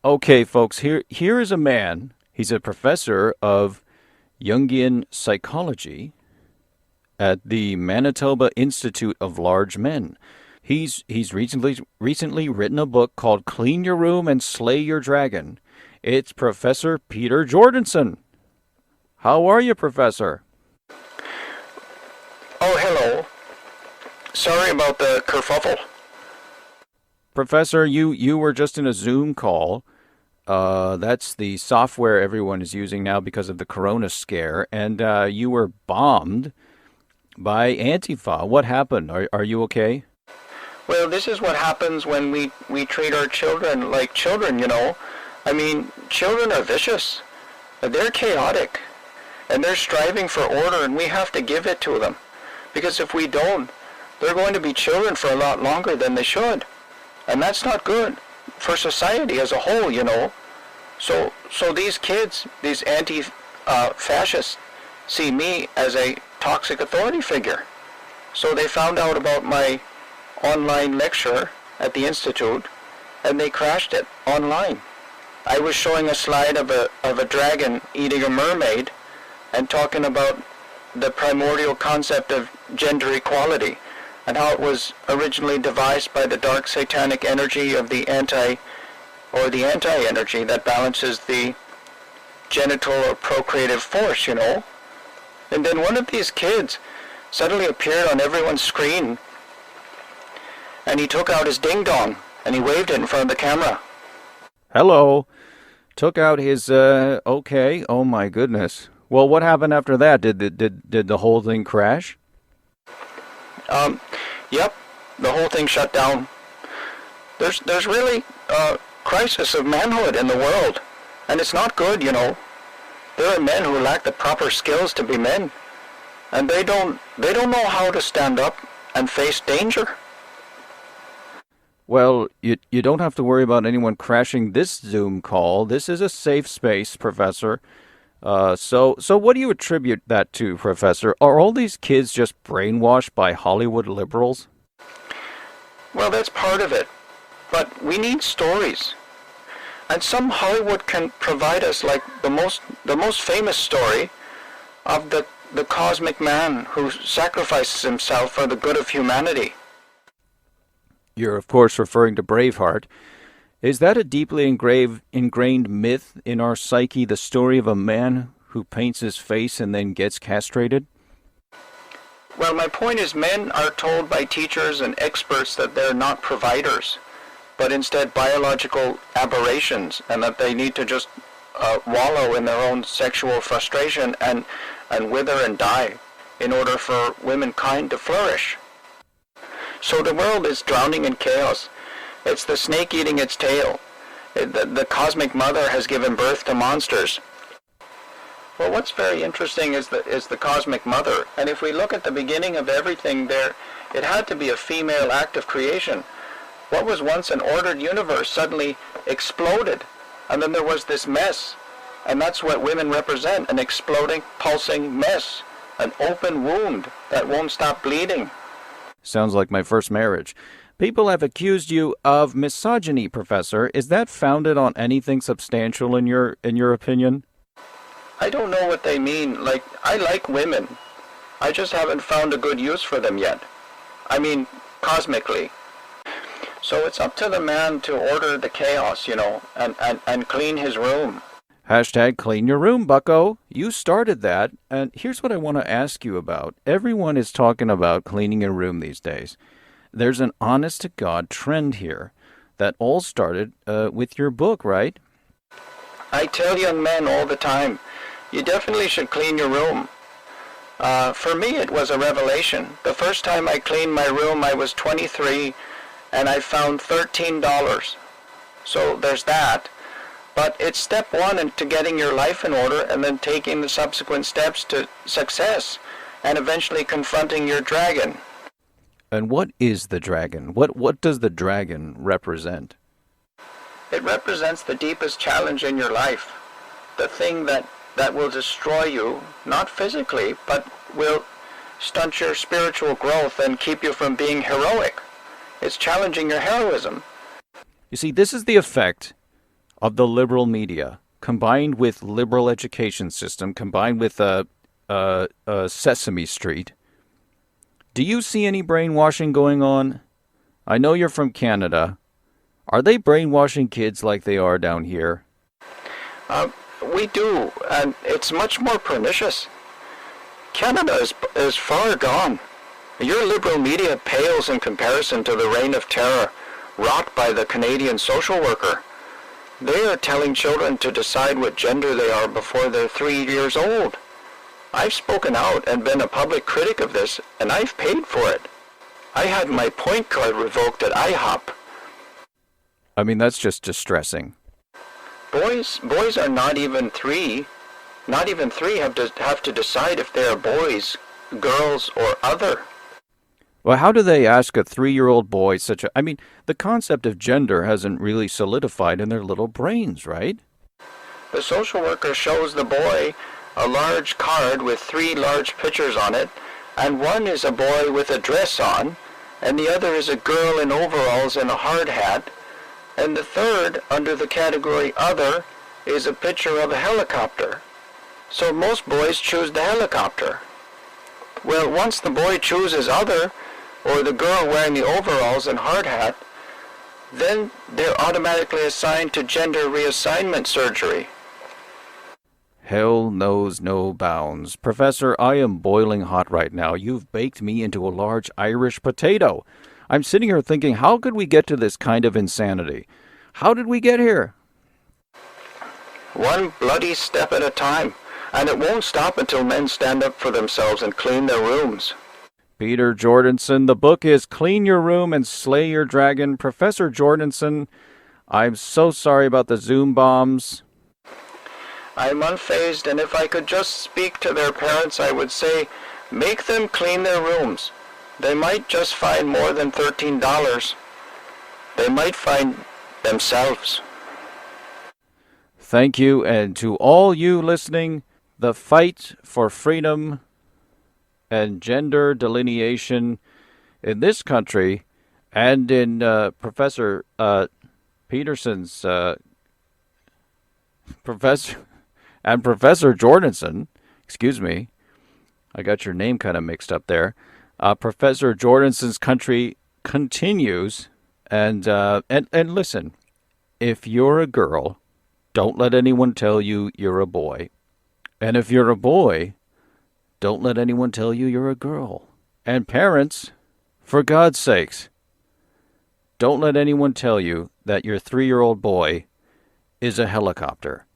Okay, folks, here is a man. He's a professor of Jungian psychology at the Manitoba Institute of Large Men. He's recently written a book called Clean Your Room and Slay Your Dragon. It's Professor Peter Jordanson. How are you, Professor? Oh, hello. Sorry about the kerfuffle. Professor, you were just in a Zoom call. That's the software everyone is using now because of the corona scare, and you were bombed by Antifa. What happened? Are you okay? Well, this is what happens when we treat our children like children, you know. I mean, children are vicious. They're chaotic. And they're striving for order, and we have to give it to them. Because if we don't, they're going to be children for a lot longer than they should. And that's not good for society as a whole, you know. So these kids, these anti-fascists, see me as a toxic authority figure. So they found out about my online lecture at the Institute, and they crashed it online. I was showing a slide of a dragon eating a mermaid and talking about the primordial concept of gender equality and how it was originally devised by the dark satanic energy of the anti-energy that balances the genital or procreative force, you know. And then one of these kids suddenly appeared on everyone's screen, and he took out his ding-dong and he waved it in front of the camera. Hello. Took out his, okay. Oh my goodness. Well, what happened after that? Did the whole thing crash? Yep, the whole thing shut down. There's really a crisis of manhood in the world, and it's not good, you know. There are men who lack the proper skills to be men, and they don't know how to stand up and face danger. Well, you don't have to worry about anyone crashing this Zoom call. This is a safe space, Professor. So what do you attribute that to, Professor? Are all these kids just brainwashed by Hollywood liberals? Well, that's part of it, but we need stories. And some Hollywood can provide us, like the most famous story of the cosmic man who sacrifices himself for the good of humanity. You're, of course, referring to Braveheart. Is that a deeply ingrained myth in our psyche, the story of a man who paints his face and then gets castrated? Well, my point is men are told by teachers and experts that they're not providers, but instead biological aberrations, and that they need to just wallow in their own sexual frustration and wither and die in order for womankind to flourish. So the world is drowning in chaos. It's the snake eating its tail. The cosmic mother has given birth to monsters. Well, what's very interesting is the cosmic mother. And if we look at the beginning of everything there, it had to be a female act of creation. What was once an ordered universe suddenly exploded. And then there was this mess. And that's what women represent, an exploding, pulsing mess. An open wound that won't stop bleeding. Sounds like my first marriage. People have accused you of misogyny, Professor. Is that founded on anything substantial in your opinion? I don't know what they mean. Like, I like women. I just haven't found a good use for them yet. I mean, cosmically. So it's up to the man to order the chaos, you know, and clean his room. Hashtag clean your room, bucko. You started that, and here's what I want to ask you about. Everyone is talking about cleaning your room these days. There's an honest-to-God trend here that all started with your book, right? I tell young men all the time, you definitely should clean your room. For me, it was a revelation. The first time I cleaned my room, I was 23, and I found $13. So there's that. But it's step one into getting your life in order and then taking the subsequent steps to success and eventually confronting your dragon. And what is the dragon? What does the dragon represent? It represents the deepest challenge in your life. The thing that will destroy you, not physically, but will stunt your spiritual growth and keep you from being heroic. It's challenging your heroism. You see, this is the effect of the liberal media, combined with liberal education system, combined with Sesame Street, do you see any brainwashing going on? I know you're from Canada. Are they brainwashing kids like they are down here? We do, and it's much more pernicious. Canada is far gone. Your liberal media pales in comparison to the reign of terror wrought by the Canadian social worker. They are telling children to decide what gender they are before they're 3 years old. I've spoken out and been a public critic of this, and I've paid for it. I had my point card revoked at IHOP. I mean, that's just distressing. Boys are not even three. Not even three have to decide if they are boys, girls, or other. Well, how do they ask a 3-year-old boy I mean, the concept of gender hasn't really solidified in their little brains, right? The social worker shows the boy a large card with 3 large pictures on it, and one is a boy with a dress on, and the other is a girl in overalls and a hard hat, and the third, under the category Other, is a picture of a helicopter. So most boys choose the helicopter. Well, once the boy chooses Other, or the girl wearing the overalls and hard hat, then they're automatically assigned to gender reassignment surgery. Hell knows no bounds. Professor, I am boiling hot right now. You've baked me into a large Irish potato. I'm sitting here thinking, how could we get to this kind of insanity? How did we get here? One bloody step at a time, and it won't stop until men stand up for themselves and clean their rooms. Peter Jordanson, the book is Clean Your Room and Slay Your Dragon. Professor Jordanson, I'm so sorry about the Zoom bombs. I'm unfazed, and if I could just speak to their parents, I would say, make them clean their rooms. They might just find more than $13. They might find themselves. Thank you, and to all you listening, the fight for freedom and gender delineation in this country and in Professor Peterson's Professor Jordanson, excuse me, I got your name kind of mixed up there. Professor Jordanson's country continues, and listen, if you're a girl, don't let anyone tell you you're a boy, and if you're a boy, don't let anyone tell you you're a girl. And parents, for God's sakes, don't let anyone tell you that your 3-year-old boy is a helicopter.